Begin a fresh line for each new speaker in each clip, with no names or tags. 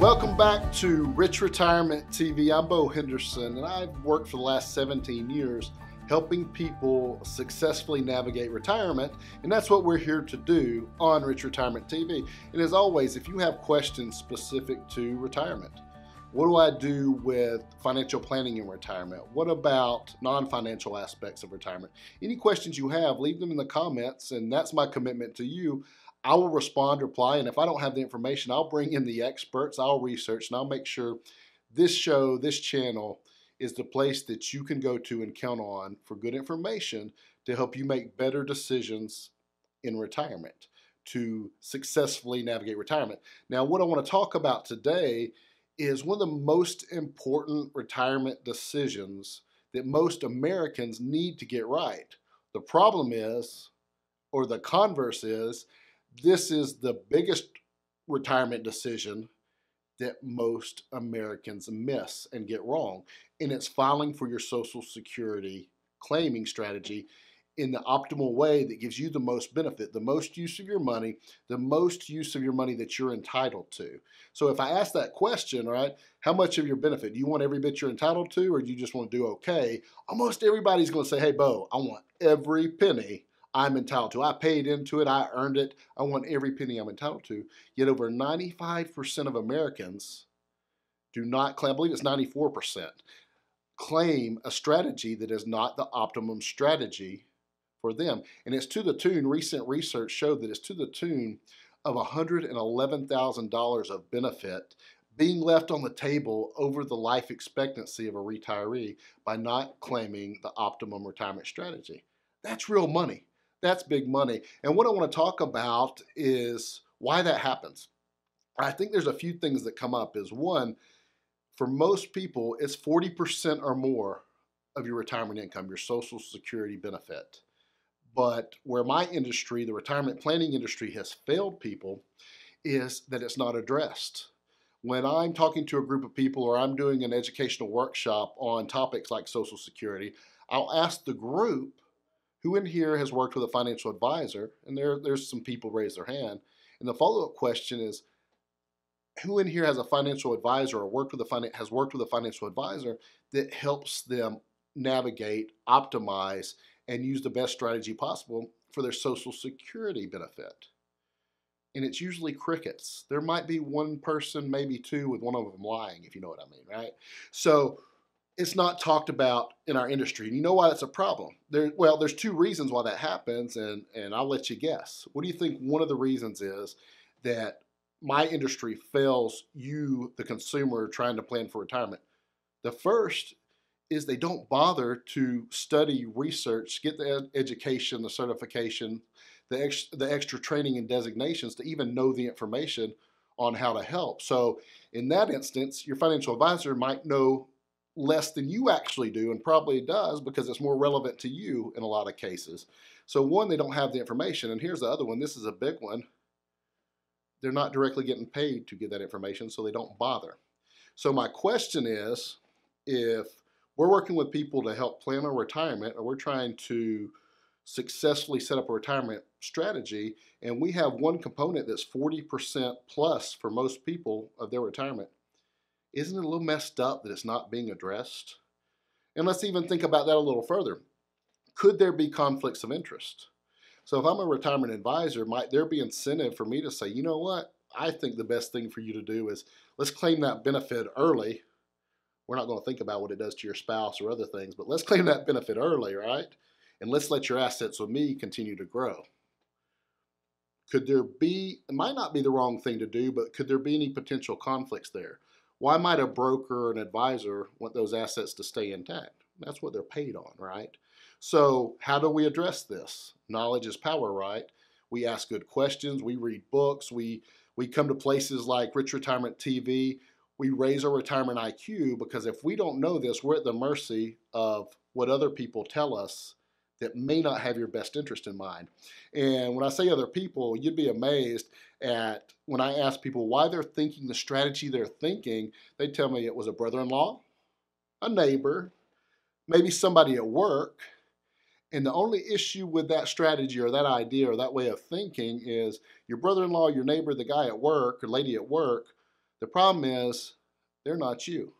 Welcome back to Rich Retirement TV. I'm Beau Henderson, and I've worked for the last 17 years helping people successfully navigate retirement, and that's what we're here to do on Rich Retirement TV. And as always, if you have questions specific to retirement, what do I do with financial planning in retirement? What about non-financial aspects of retirement? Any questions you have, leave them in the comments, and that's my commitment to you. I will respond, reply, and if I don't have the information, I'll bring in the experts, I'll research, and I'll make sure this show, this channel, is the place that you can go to and count on for good information to help you make better decisions in retirement, to successfully navigate retirement. Now, what I want to talk about today is one of the most important retirement decisions that most Americans need to get right. The problem is, or the converse is, this is the biggest retirement decision that most Americans miss and get wrong, and it's filing for your Social Security claiming strategy in the optimal way that gives you the most benefit, the most use of your money, the most use of your money that you're entitled to. So if I ask that question, right, how much of your benefit, do you want every bit you're entitled to, or do you just want to do okay? Almost everybody's going to say, hey, Beau, I want every penny I'm entitled to. I paid into it, I earned it, I want every penny I'm entitled to. Yet over 95% of Americans do not claim, I believe it's 94%, claim a strategy that is not the optimum strategy for them. And it's to the tune, recent research showed that it's to the tune of $111,000 of benefit being left on the table over the life expectancy of a retiree by not claiming the optimum retirement strategy. That's real money. That's big money. And what I want to talk about is why that happens. I think there's a few things that come up. Is one, for most people, it's 40% or more of your retirement income, your Social Security benefit. But where my industry, the retirement planning industry, has failed people is that it's not addressed. When I'm talking to a group of people or I'm doing an educational workshop on topics like Social Security, I'll ask the group, who in here has worked with a financial advisor? And there's some people raise their hand. And the follow-up question is, who in here has a financial advisor or has worked with a financial advisor that helps them navigate, optimize, and use the best strategy possible for their Social Security benefit? And it's usually crickets. There might be one person, maybe two, with one of them lying, if you know what I mean, right? So it's not talked about in our industry. And you know why that's a problem? There's two reasons why that happens, and I'll let you guess. What do you think one of the reasons is that my industry fails you, the consumer, trying to plan for retirement? The first is they don't bother to study, research, get the education, the certification, the extra training and designations to even know the information on how to help. So in that instance, your financial advisor might know less than you actually do, and probably does because it's more relevant to you in a lot of cases. So one, they don't have the information, and here's the other one. This is a big one. They're not directly getting paid to get that information, so they don't bother. So my question is, if we're working with people to help plan a retirement, or we're trying to successfully set up a retirement strategy, and we have one component that's 40% plus for most people of their retirement, isn't it a little messed up that it's not being addressed? And let's even think about that a little further. Could there be conflicts of interest? So if I'm a retirement advisor, might there be incentive for me to say, you know what, I think the best thing for you to do is let's claim that benefit early. We're not going to think about what it does to your spouse or other things, but let's claim that benefit early, right? And let's let your assets with me continue to grow. Could there be, it might not be the wrong thing to do, but could there be any potential conflicts there? Why might a broker or an advisor want those assets to stay intact? That's what they're paid on, right? So how do we address this? Knowledge is power, right? We ask good questions, we read books, we come to places like Rich Retirement TV, we raise our retirement IQ, because if we don't know this, we're at the mercy of what other people tell us that may not have your best interest in mind. And when I say other people, you'd be amazed at when I ask people why they're thinking the strategy they're thinking, they tell me it was a brother-in-law, a neighbor, maybe somebody at work. And the only issue with that strategy or that idea or that way of thinking is your brother-in-law, your neighbor, the guy at work or lady at work, The problem is they're not you.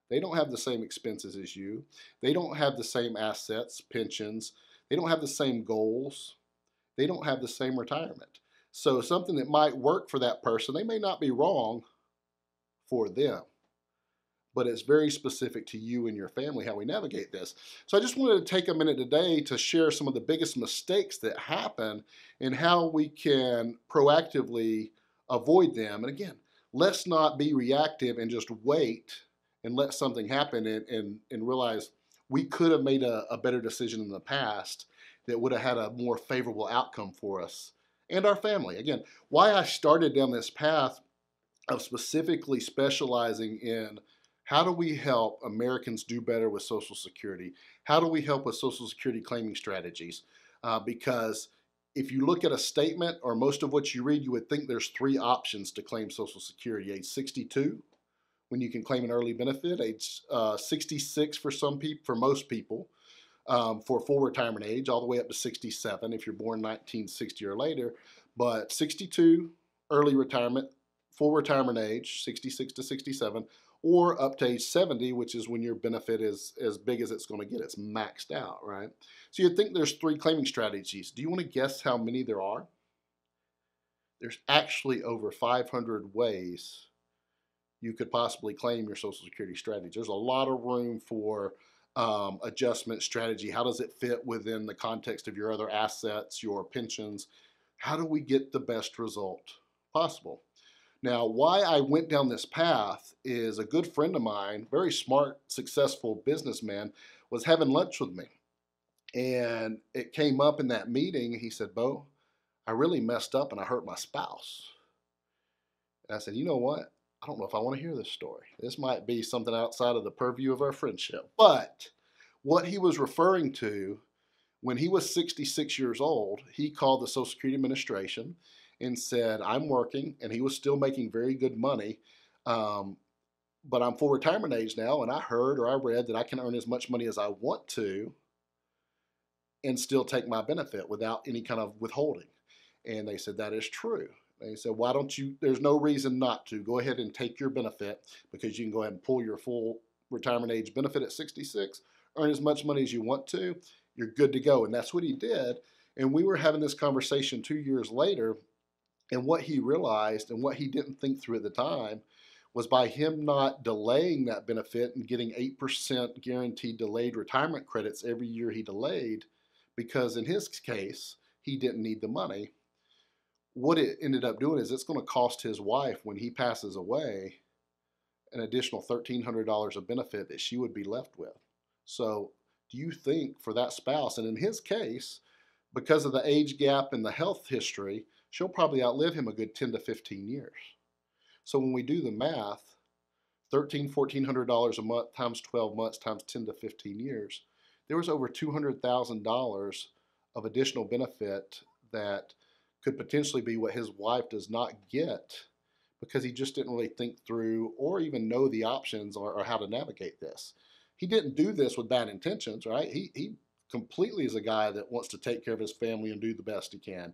They don't have the same expenses as you. They don't have the same assets, pensions. They don't have the same goals. They don't have the same retirement. So something that might work for that person, they may not be wrong for them, but it's very specific to you and your family how we navigate this. So I just wanted to take a minute today to share some of the biggest mistakes that happen and how we can proactively avoid them. And again, let's not be reactive and just wait and let something happen and realize we could have made a better decision in the past that would have had a more favorable outcome for us and our family. Again, why I started down this path of specifically specializing in how do we help Americans do better with Social Security? How do we help with Social Security claiming strategies? Because if you look at a statement or most of what you read, you would think there's three options to claim Social Security. Age 62, when you can claim an early benefit. Age 66 for most people, for full retirement age, all the way up to 67 if you're born 1960 or later. But 62, early retirement, full retirement age, 66 to 67, or up to age 70, which is when your benefit is as big as it's going to get. It's maxed out, right? So you'd think there's three claiming strategies. Do you want to guess how many there are? There's actually over 500 ways you could possibly claim your Social Security strategy. There's a lot of room for adjustment strategy. How does it fit within the context of your other assets, your pensions? How do we get the best result possible? Now, why I went down this path is a good friend of mine, very smart, successful businessman, was having lunch with me. And it came up in that meeting. He said, Beau, I really messed up and I hurt my spouse. And I said, you know what? I don't know if I want to hear this story. This might be something outside of the purview of our friendship. But what he was referring to, when he was 66 years old, he called the Social Security Administration and said, I'm working, and he was still making very good money, but I'm full retirement age now, and I heard or I read that I can earn as much money as I want to and still take my benefit without any kind of withholding. And they said, that is true. They said, why don't you, there's no reason not to. Go ahead and take your benefit because you can go ahead and pull your full retirement age benefit at 66, earn as much money as you want to, you're good to go. And that's what he did. And we were having this conversation 2 years later, and what he realized and what he didn't think through at the time was by him not delaying that benefit and getting 8% guaranteed delayed retirement credits every year he delayed, because in his case, he didn't need the money. What it ended up doing is it's going to cost his wife, when he passes away, an additional $1,300 of benefit that she would be left with. So do you think for that spouse, and in his case, because of the age gap and the health history, she'll probably outlive him a good 10 to 15 years. So when we do the math, $1,400 a month times 12 months times 10 to 15 years, there was over $200,000 of additional benefit that could potentially be what his wife does not get because he just didn't really think through or even know the options or how to navigate this. He didn't do this with bad intentions, right? He completely is a guy that wants to take care of his family and do the best he can.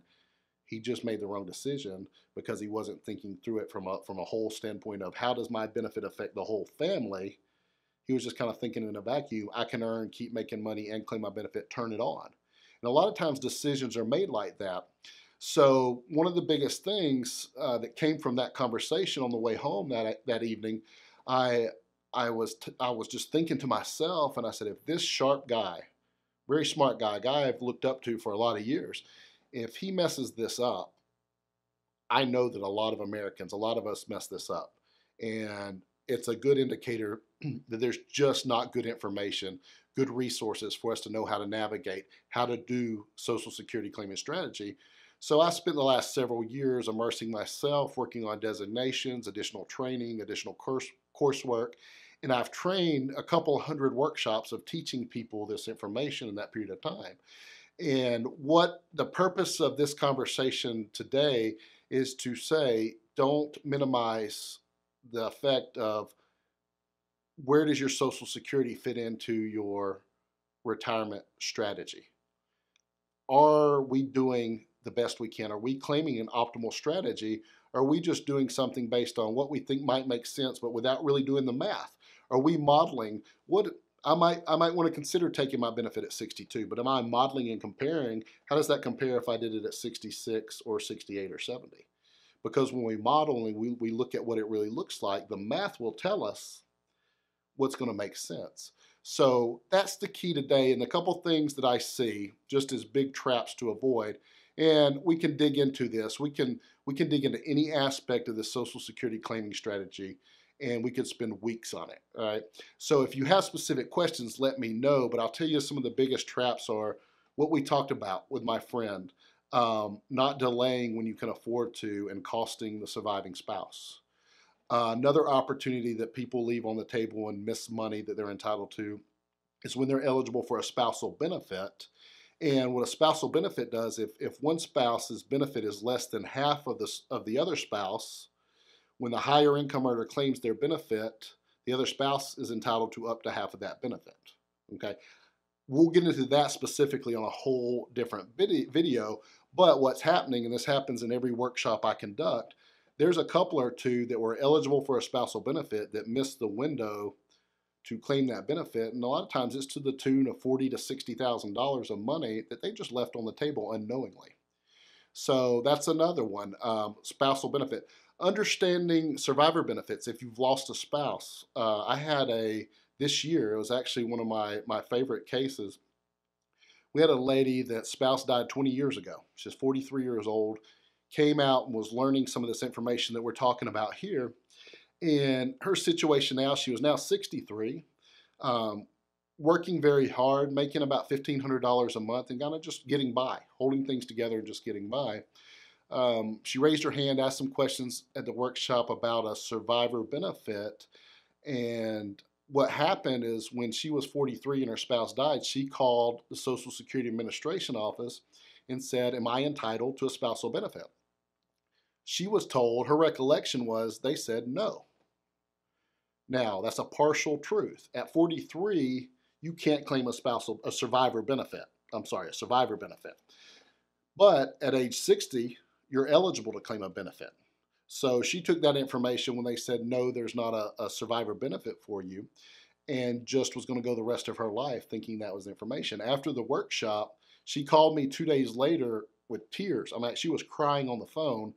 He just made the wrong decision because he wasn't thinking through it from a whole standpoint of how does my benefit affect the whole family. He was just kind of thinking in a vacuum, I can earn, keep making money, and claim my benefit, turn it on. And a lot of times decisions are made like that. So one of the biggest things that came from that conversation on the way home that evening, I was just thinking to myself, and I said, if this sharp guy, very smart guy I've looked up to for a lot of years, if he messes this up, I know that a lot of Americans, a lot of us mess this up. And it's a good indicator that there's just not good information, good resources for us to know how to navigate, how to do Social Security claiming strategy. So I spent the last several years immersing myself, working on designations, additional training, additional coursework, and I've trained a couple hundred workshops of teaching people this information in that period of time. And what the purpose of this conversation today is to say, don't minimize the effect of where does your Social Security fit into your retirement strategy? Are we doing the best we can? Are we claiming an optimal strategy? Or are we just doing something based on what we think might make sense, but without really doing the math? Are we modeling what I might want to consider taking my benefit at 62, but am I modeling and comparing? How does that compare if I did it at 66 or 68 or 70? Because when we model and we look at what it really looks like, the math will tell us what's going to make sense. So that's the key today, and a couple things that I see just as big traps to avoid. And we can dig into this. We can dig into any aspect of the Social Security claiming strategy, and we could spend weeks on it. All right. So if you have specific questions, let me know. But I'll tell you some of the biggest traps are what we talked about with my friend, not delaying when you can afford to, and costing the surviving spouse. Another opportunity that people leave on the table and miss money that they're entitled to is when they're eligible for a spousal benefit. And what a spousal benefit does, if one spouse's benefit is less than half of the other spouse, when the higher income earner claims their benefit, the other spouse is entitled to up to half of that benefit. Okay, we'll get into that specifically on a whole different video. But what's happening, and this happens in every workshop I conduct, there's a couple or two that were eligible for a spousal benefit that missed the window to claim that benefit, and a lot of times it's to the tune of $40,000 to $60,000 of money that they just left on the table unknowingly. So that's another one. Spousal benefit, understanding survivor benefits. If you've lost a spouse, I had this year. It was actually one of my favorite cases. We had a lady that spouse died 20 years ago. She's 43 years old. Came out and was learning some of this information that we're talking about here. And her situation now, she was now 63, working very hard, making about $1,500 a month and kind of just getting by, holding things together and just getting by. She raised her hand, asked some questions at the workshop about a survivor benefit. And what happened is when she was 43 and her spouse died, she called the Social Security Administration office and said, "Am I entitled to a spousal benefit?" She was told, her recollection was, they said no. Now, that's a partial truth. At 43, you can't claim a survivor benefit. A survivor benefit. But at age 60, you're eligible to claim a benefit. So she took that information when they said, no, there's not a survivor benefit for you, and just was going to go the rest of her life thinking that was information. After the workshop, she called me 2 days later with tears. She was crying on the phone.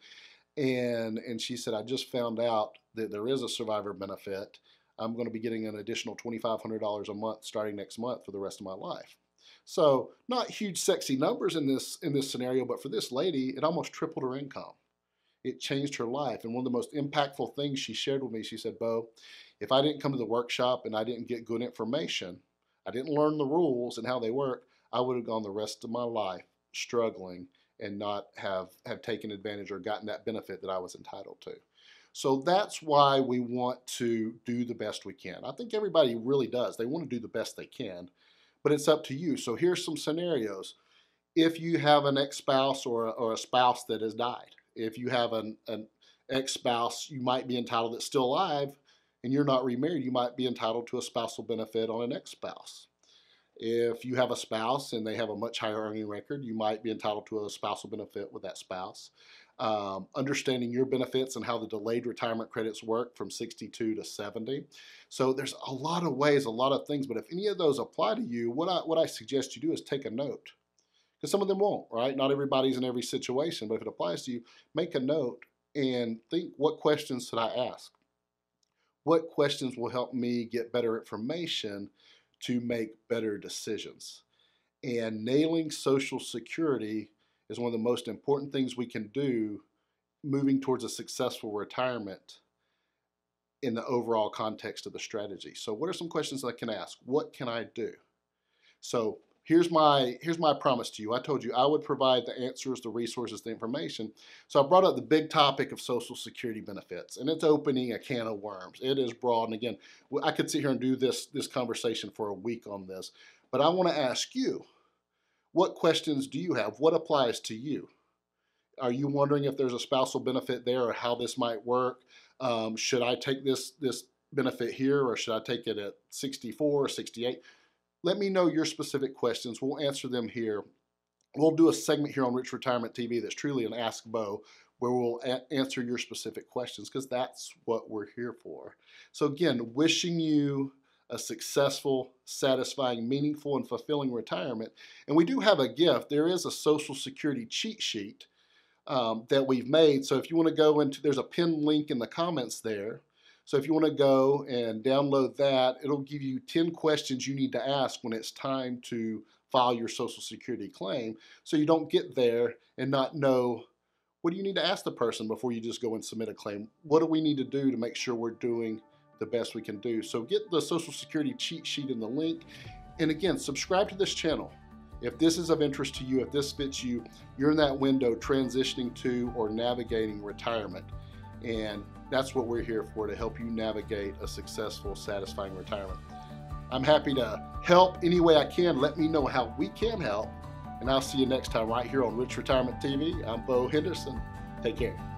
And she said, "I just found out that there is a survivor benefit. I'm going to be getting an additional $2,500 a month starting next month for the rest of my life." So not huge sexy numbers in this scenario, but for this lady, it almost tripled her income. It changed her life. And one of the most impactful things she shared with me, she said, "Beau, if I didn't come to the workshop and I didn't get good information, I didn't learn the rules and how they work, I would have gone the rest of my life struggling and not have taken advantage or gotten that benefit that I was entitled to." So that's why we want to do the best we can. I think everybody really does. They want to do the best they can, but it's up to you. So here's some scenarios. If you have an ex-spouse or a spouse that has died, if you have an ex-spouse you might be entitled that's still alive and you're not remarried, you might be entitled to a spousal benefit on an ex-spouse. If you have a spouse and they have a much higher earning record, you might be entitled to a spousal benefit with that spouse. Understanding your benefits and how the delayed retirement credits work from 62 to 70. So there's a lot of ways, a lot of things, but if any of those apply to you, what I suggest you do is take a note. Because some of them won't, right? Not everybody's in every situation, but if it applies to you, make a note and think, what questions should I ask? What questions will help me get better information to make better decisions? And nailing Social Security is one of the most important things we can do moving towards a successful retirement in the overall context of the strategy. So what are some questions I can ask? What can I do? So here's my promise to you. I told you I would provide the answers, the resources, the information. So I brought up the big topic of Social Security benefits, and it's opening a can of worms. It is broad, and again, I could sit here and do this conversation for a week on this, but I want to ask you, what questions do you have? What applies to you? Are you wondering if there's a spousal benefit there or how this might work? Should I take this benefit here, or should I take it at 64 or 68? Let me know your specific questions. We'll answer them here we'll do a segment here on Rich Retirement TV that's truly an Ask Beau, where we'll answer your specific questions, because that's what we're here for. So again, wishing you a successful, satisfying, meaningful, and fulfilling retirement. And we do have a gift. There is a Social Security cheat sheet that we've made. So if you want to go into, there's a pinned link in the comments there. So if you want to go and download that, it'll give you 10 questions you need to ask when it's time to file your Social Security claim, so you don't get there and not know, what do you need to ask the person before you just go and submit a claim? What do we need to do to make sure we're doing the best we can do? So get the Social Security cheat sheet in the link. And again, subscribe to this channel. If this is of interest to you, if this fits you, you're in that window transitioning to or navigating retirement. And that's what we're here for, to help you navigate a successful, satisfying retirement. I'm happy to help any way I can. Let me know how we can help. And I'll see you next time right here on Rich Retirement TV. I'm Beau Henderson. Take care.